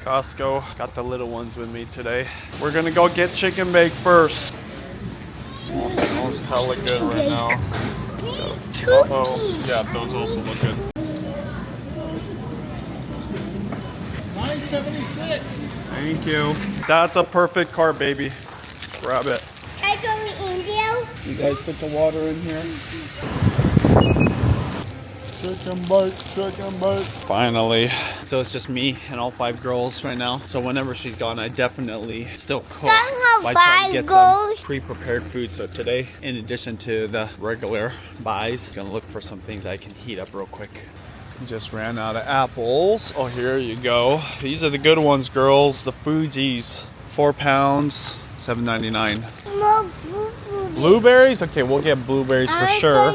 Costco. Got the little ones with me today. We're gonna go get chicken bake first. Oh, smells hella good right now. Uh-oh. Yeah, those also look good. $9.76. Thank you. That's a perfect cart, baby. Grab it. I go in India. You guys put the water in here. Chicken bake. Finally. So it's just me and all 5 girls right now. So whenever she's gone, I definitely still cook. I try to get some pre-prepared food. So today, in addition to the regular buys, I'm gonna look for some things I can heat up real quick. Just ran out of apples. Oh, here you go. These are the good ones, girls. The Fuji's. 4 pounds, $7.99. Blueberries? Okay, we'll get blueberries for sure.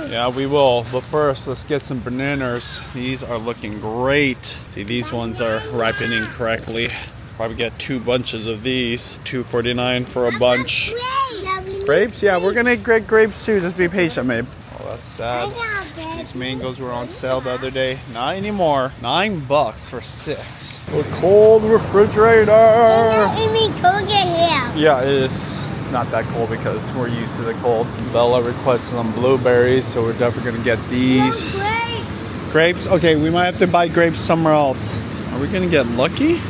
Yeah, we will. But first, let's get some bananas. These are looking great. See, these ones are ripening correctly. Probably get 2 bunches of these. $2.49 for a bunch. Grapes? Yeah, we're gonna get grapes too. Just be patient, babe. Oh, that's sad. These mangoes were on sale the other day. Not anymore. $9 for 6. A cold refrigerator. Yeah, it is not that cold because we're used to the cold. Bella requested some blueberries, so we're definitely gonna get these. Grapes? Okay, we might have to buy grapes somewhere else. Are we gonna get lucky?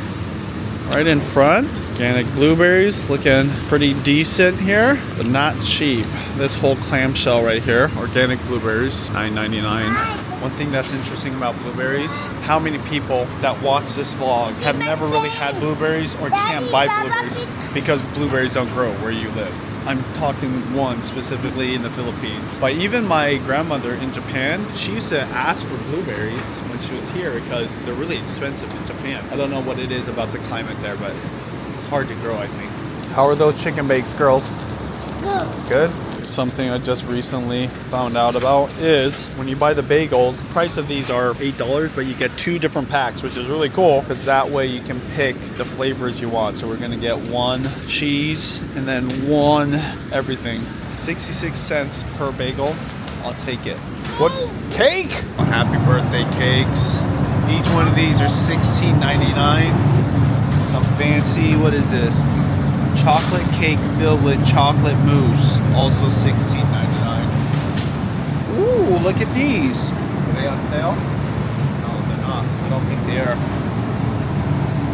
Right in front. Organic blueberries looking pretty decent here, but not cheap. This whole clamshell right here, organic blueberries, $9.99. One thing that's interesting about blueberries, how many people that watch this vlog have never really had blueberries or can't buy blueberries because blueberries don't grow where you live. I'm talking one specifically in the Philippines. But even my grandmother in Japan, she used to ask for blueberries when she was here because they're really expensive in Japan. I don't know what it is about the climate there, but it's hard to grow, I think. How are those chicken bakes, girls? Good? Something I just recently found out about is when you buy the bagels, the price of these are $8, but you get 2 different packs, which is really cool because that way you can pick the flavors you want. So we're gonna get 1 cheese and then 1 everything. 66 cents per bagel. I'll take it. What? Cake? Happy birthday cakes. Each one of these are $16.99. Some fancy, what is this? Chocolate cake filled with chocolate mousse, also $16.99. Ooh, look at these. Are they on sale? No, they're not. I don't think they are.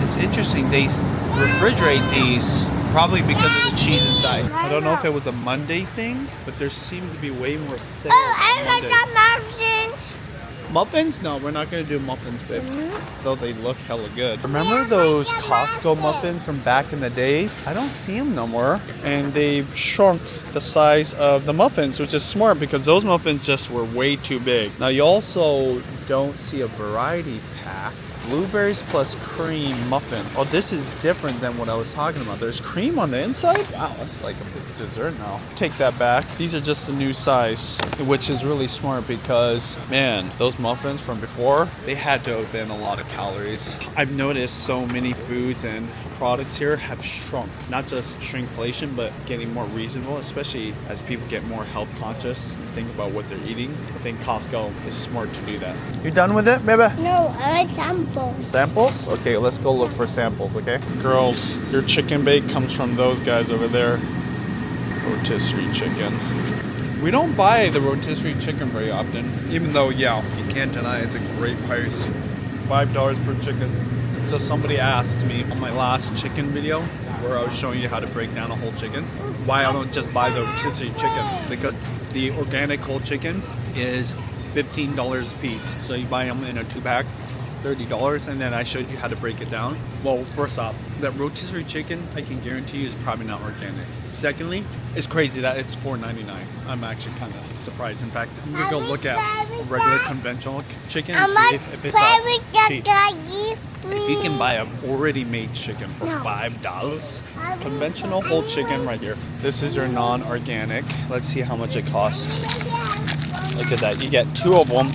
It's interesting, they refrigerate these probably because of the cheese inside. I don't know if it was a Monday thing, but there seemed to be way more sales on Monday. muffins. Muffins? No, we're not gonna do muffins, babe. Though they look hella good. Remember those Costco muffins from back in the day? I don't see them no more. And they've shrunk the size of the muffins, which is smart because those muffins just were way too big. Now you also don't see a variety pack. Blueberries plus cream muffin. Oh, this is different than what I was talking about. There's cream on the inside? Wow, that's like a big dessert now. Take that back. These are just the new size, which is really smart because, man, those muffins from before, they had to have been a lot of calories. I've noticed so many foods and products here have shrunk. Not just shrinkflation, but getting more reasonable, especially as people get more health conscious and think about what they're eating. I think Costco is smart to do that. You done with it, baby? No, I like samples. Samples? Okay, let's go look for samples, okay? Girls, your chicken bake comes from those guys over there. Rotisserie chicken. We don't buy the rotisserie chicken very often, even though, yeah, you can't deny it's a great price. $5 per chicken. So somebody asked me on my last chicken video where I was showing you how to break down a whole chicken, why I don't just buy the rotisserie chicken, because the organic whole chicken is $15 a piece. So you buy them in a 2-pack, $30, and then I showed you how to break it down. Well, first off, that rotisserie chicken, I can guarantee you is probably not organic. Secondly, it's crazy that it's $4.99. I'm actually kind of surprised. In fact, I'm gonna go look at regular conventional chicken and see if it's cheap. If you can buy a already made chicken for $5, conventional whole chicken right here. This is your non-organic. Let's see how much it costs. Look at that. You get 2 of them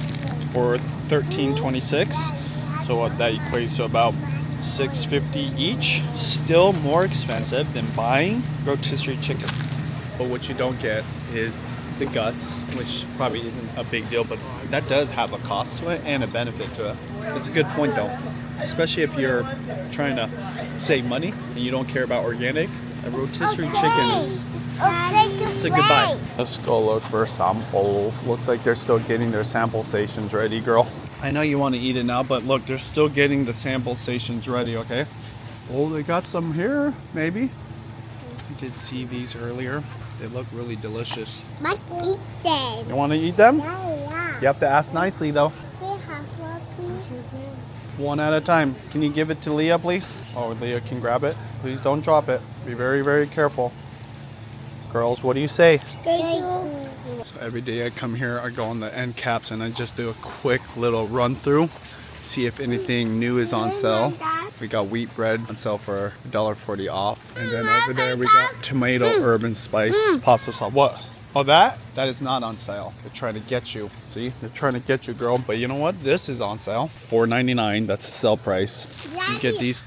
for $13.26. So that equates to about $6.50 each. Still more expensive than buying rotisserie chicken. But what you don't get is the guts, which probably isn't a big deal, but that does have a cost to it and a benefit to it. It's a good point though. especially if you're trying to save money and you don't care about organic. A rotisserie chicken is it's a good buy. Let's go look for samples. Looks like they're still getting their sample stations ready, girl. I know you want to eat it now, but look, they're still getting the sample stations ready, okay? Oh, they got some here, maybe. I did see these earlier. They look really delicious. Must eat them. You want to eat them? Yeah. You have to ask nicely, though. They have one piece. One at a time. Can you give it to Leah, please? Oh, Leah can grab it. Please don't drop it. Be very, very careful. Girls, what do you say? So every day I come here, I go on the end caps and I just do a quick little run through. See if anything new is on sale. We got wheat bread on sale for $1.40 off. And then over there we got tomato, herb, and spice pasta sauce. What? Oh, that is not on sale. They're trying to get you. See? They're trying to get you, girl. But you know what? This is on sale. $4.99. That's the sale price. You get these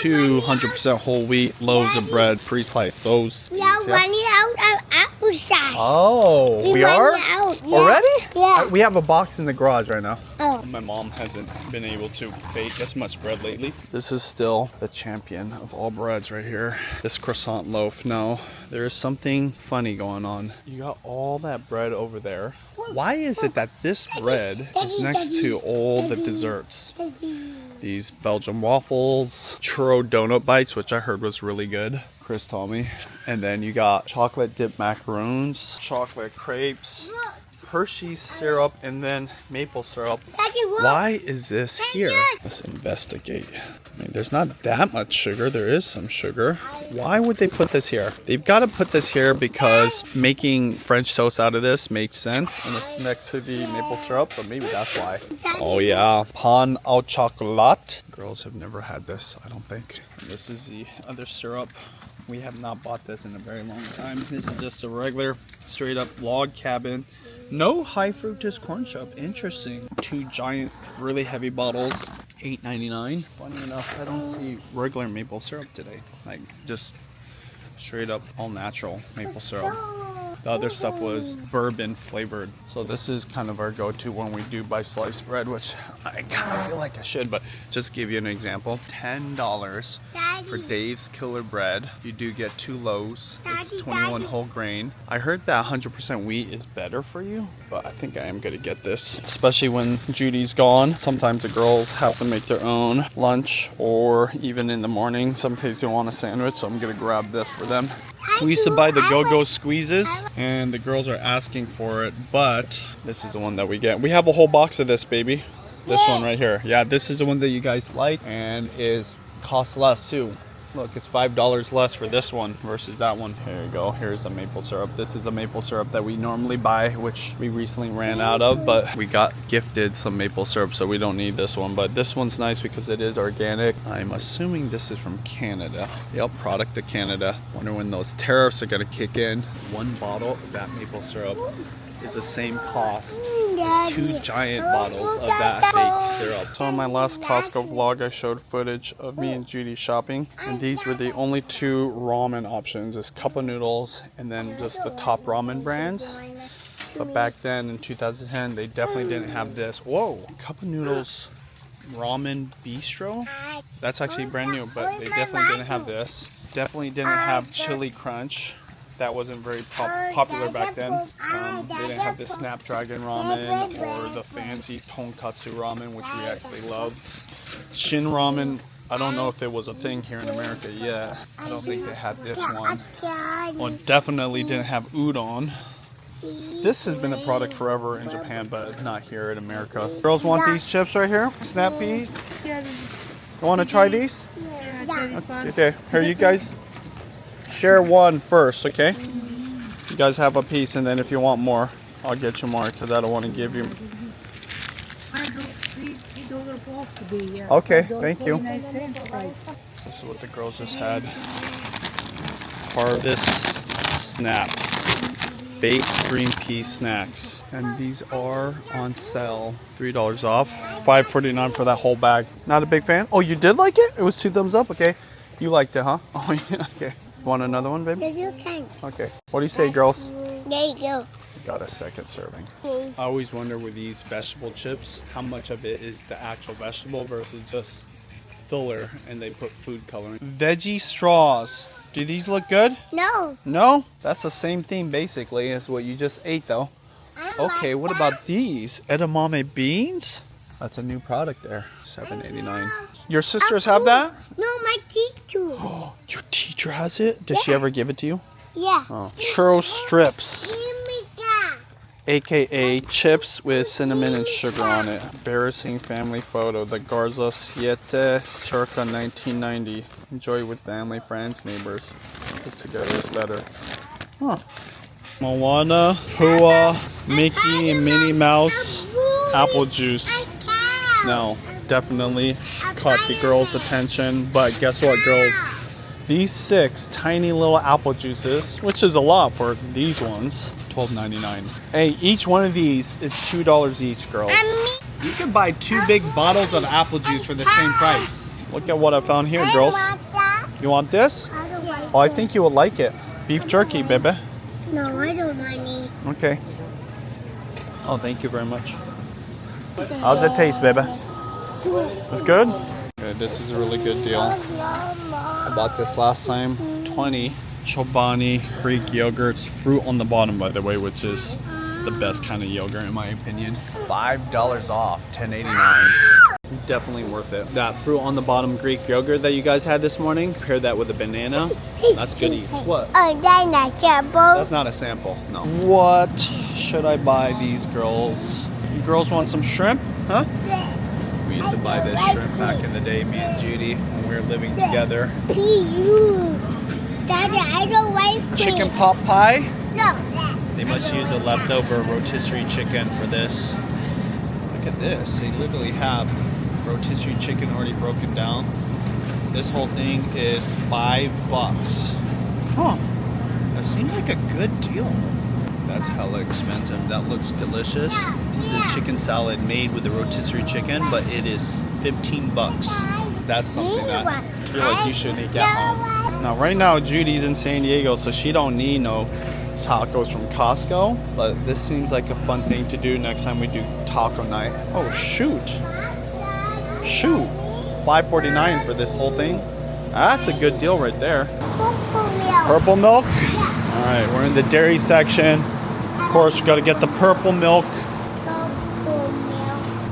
200% whole wheat loaves of bread pre-sliced. Those. We are running out of apple sauce. Oh, we are? Out. Yeah. Already? Yeah. We have a box in the garage right now. Oh. My mom hasn't been able to bake as much bread lately. This is still the champion of all breads right here. This croissant loaf. Now, there is something funny going on. You got all that bread over there. Why is it that this bread is next to all the desserts? These Belgian waffles, churro donut bites, which I heard was really good. Chris told me. And then you got chocolate dipped macaroons, chocolate crepes, Hershey's syrup, and then maple syrup. Why is this here? Let's investigate. I mean, there's not that much sugar. There is some sugar. Why would they put this here? They've got to put this here because making French toast out of this makes sense. And it's next to the maple syrup, so maybe that's why. Oh yeah, pan au chocolat. Girls have never had this, I don't think. And this is the other syrup. We have not bought this in a very long time. This is just a regular, straight up log cabin. No high fructose corn syrup. Interesting. 2 giant, really heavy bottles. $8.99. Funny enough, I don't see regular maple syrup today. Like just straight up all natural maple syrup. The other stuff was bourbon flavored. So this is kind of our go-to when we do buy sliced bread, which I kind of feel like I should, but just to give you an example, $10 for Dave's Killer Bread. You do get 2 loaves. It's 21 whole grain. I heard that 100% wheat is better for you, but I think I am gonna get this, especially when Judy's gone. Sometimes the girls have to make their own lunch, or even in the morning, sometimes they want a sandwich, so I'm gonna grab this for them. We used to buy the Go-Go squeezes, and the girls are asking for it, but this is the one that we get. We have a whole box of this, baby. This one right here. Yeah, this is the one that you guys like, and costs less too. Look, it's $5 less for this one versus that one. Here you go. Here's the maple syrup. This is the maple syrup that we normally buy, which we recently ran out of, but we got gifted some maple syrup, so we don't need this one. But this one's nice because it is organic. I'm assuming this is from Canada. Yep, product of Canada. Wonder when those tariffs are gonna kick in. 1 bottle of that maple syrup is the same cost as 2 giant bottles of that fake syrup. So in my last Costco vlog, I showed footage of me and Judy shopping, and these were the only 2 ramen options. It's cup of noodles and then just the top ramen brands. But back then in 2010, they definitely didn't have this. Whoa, cup of noodles ramen bistro. That's actually brand new, but they definitely didn't have this. Definitely didn't have chili crunch. That wasn't very popular back then. They didn't have the Snapdragon ramen or the fancy tonkatsu ramen, which we actually love. Shin ramen, I don't know if it was a thing here in America yet. I don't think they had this one. Well, definitely didn't have udon. This has been a product forever in Japan, but it's not here in America. Girls want these chips right here? Snap pea? You want to try these? Okay, here you guys. Share one first, okay? You guys have a piece, and then if you want more, I'll get you more because I don't want to give you. Okay, thank you. This is what the girls just had. Harvest Snaps. Baked green pea snacks. And these are on sale. $3 off. $5.49 for that whole bag. Not a big fan? Oh, you did like it? It was 2 thumbs up? Okay. You liked it, huh? Oh, yeah. Okay. Want another one, baby? You can. Okay. What do you say, girls? There you go. Got a second serving. I always wonder with these vegetable chips, how much of it is the actual vegetable versus just filler and they put food coloring. Veggie straws. Do these look good? No. No? That's the same thing basically as what you just ate though. Okay, what about these? Edamame beans? That's a new product there. $7.89. Your sisters have that? No, my teacher. Oh, your teacher has it? Did she ever give it to you? Yeah. Oh. Churro strips. AKA chips with cinnamon and sugar on it. Embarrassing family photo. The Garza 7 Circa 1990. Enjoy with family, friends, neighbors. Put together this letter. Huh. Moana, Hua, Mickey, and Minnie Mouse, apple juice. No, definitely caught the girls' attention. But guess what, girls? These 6 tiny little apple juices, which is a lot for these ones. $12.99. Hey, each one of these is $2 each, girls. You can buy 2 big bottles of apple juice for the same price. Look at what I found here, girls. You want this? Oh, I think you will like it. Beef jerky, baby. No, I don't want it. Okay. Oh, thank you very much. How's it taste, baby? It's good? Okay, this is a really good deal. I bought this last time. 20 Chobani Greek yogurts. Fruit on the bottom, by the way, which is the best kind of yogurt in my opinion. $5 off, $10.89. Definitely worth it. That fruit on the bottom Greek yogurt that you guys had this morning, pair that with a banana. That's good eats. What? Oh, that's a sample. That's not a sample, no. What should I buy these girls? You girls want some shrimp? Huh? We used to buy this shrimp back in the day, me and Judy, when we were living together. Daddy, I don't like fish. Chicken pot pie? No. They must use a leftover rotisserie chicken for this. Look at this. They literally have rotisserie chicken already broken down. This whole thing is $5. Huh. That seems like a good deal. That's hella expensive. That looks delicious. This is chicken salad made with the rotisserie chicken, but it is $15. That's something that I feel like you should make at home. Now, right now, Judy's in San Diego, so she don't need no tacos from Costco. But this seems like a fun thing to do next time we do taco night. Oh, shoot. Shoot. $5.49 for this whole thing. That's a good deal right there. Purple milk? All right, we're in the dairy section. Of course, we got to get the purple milk.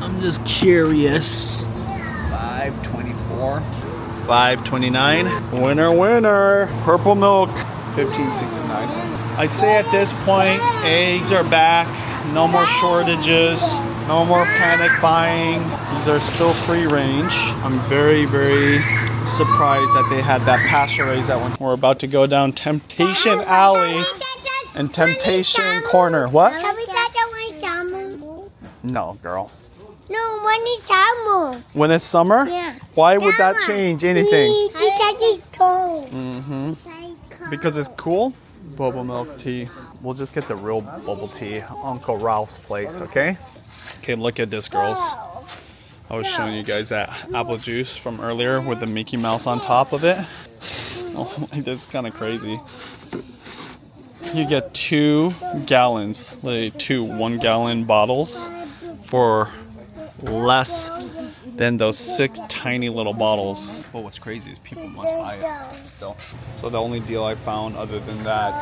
I'm just curious. $5.24. $5.29. Winner, winner. Purple milk. $15.69. I'd say at this point, eggs are back. No more shortages. No more panic buying. These are still free range. I'm very, very surprised that they had that pasture-raised at one. We're about to go down Temptation Alley and Temptation Corner. What? Have we got the one summer? No, girl. No, when it's summer. When it's summer? Yeah. Why would that change anything? Because it's cold. Mm-hmm. Because it's cool? Bubble milk tea. We'll just get the real bubble tea. Uncle Ralph's place, okay? Okay, look at this, girls. I was showing you guys that apple juice from earlier with the Mickey Mouse on top of it. Oh, that's kind of crazy. You get 2 gallons, literally 2 1-gallon bottles for less than those 6 tiny little bottles. But what's crazy is people must buy it still. So the only deal I found other than that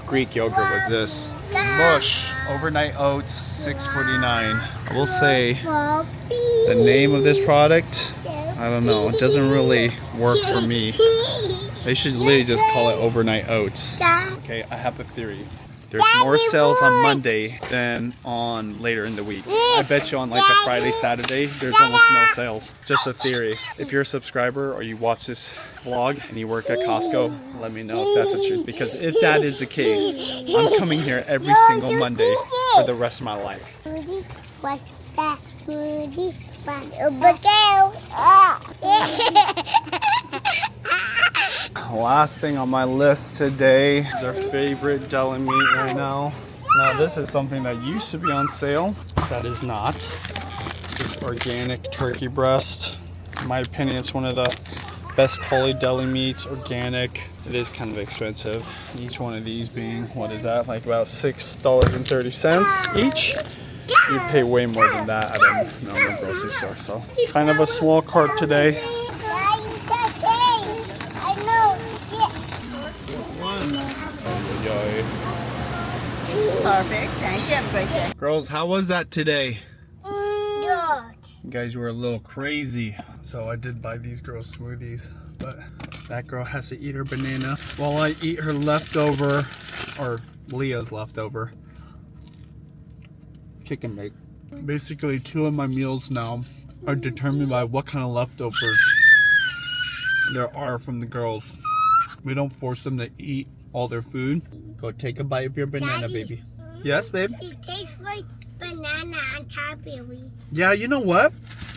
Greek yogurt was this. Bush overnight oats, $6.49. I will say the name of this product, I don't know, it doesn't really work for me. They should literally just call it overnight oats. Okay, I have a theory. There's more sales on Monday than on later in the week. I bet you on like a Friday, Saturday, there's almost no sales. Just a theory. If you're a subscriber or you watch this vlog and you work at Costco, let me know if that's the truth. Because if that is the case, I'm coming here every single Monday for the rest of my life. What's that? Last thing on my list today is our favorite deli meat right now. Now this is something that used to be on sale. That is not. This is organic turkey breast. In my opinion, it's one of the best quality deli meats, organic. It is kind of expensive. Each one of these being, what is that, like about $6.30 each. You pay way more than that at a normal grocery store. So kind of a small cart today. I know. Perfect. Thank you. Have a great day. Girls, how was that today? Good. You guys were a little crazy. So I did buy these girls smoothies, but that girl has to eat her banana while I eat her leftover, or Leah's leftover, chicken bake. Basically, 2 of my meals now are determined by what kind of leftovers there are from the girls. We don't force them to eat all their food. Go take a bite of your banana, Daddy. baby. Yes, babe? It tastes like banana and strawberries. Yeah, you know what?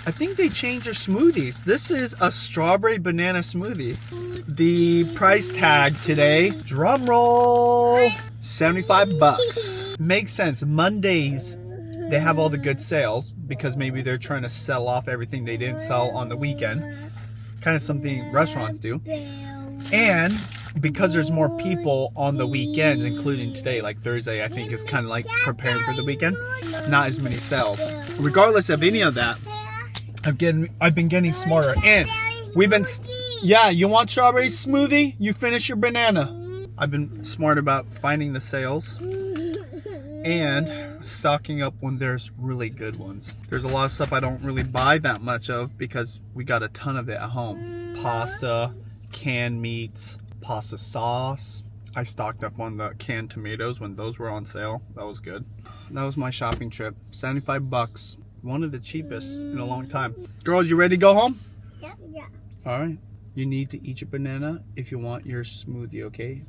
I think they changed their smoothies. This is a strawberry banana smoothie. The price tag today, drum roll, 75 bucks. Makes sense. Mondays, they have all the good sales because maybe they're trying to sell off everything they didn't sell on the weekend. Kind of something restaurants do. And because there's more people on the weekends, including today, like Thursday, I think is kind of like preparing for the weekend. Not as many sales. Regardless of any of that, I've been getting smarter, and we've been. Yeah, you want strawberry smoothie? You finish your banana. I've been smart about finding the sales and stocking up when there's really good ones. There's a lot of stuff I don't really buy that much of because we got a ton of it at home. Pasta, canned meats, pasta sauce. I stocked up on the canned tomatoes when those were on sale. That was good. That was my shopping trip. 75 bucks. One of the cheapest in a long time. Girls, you ready to go home? Yeah. All right. You need to eat your banana if you want your smoothie, okay?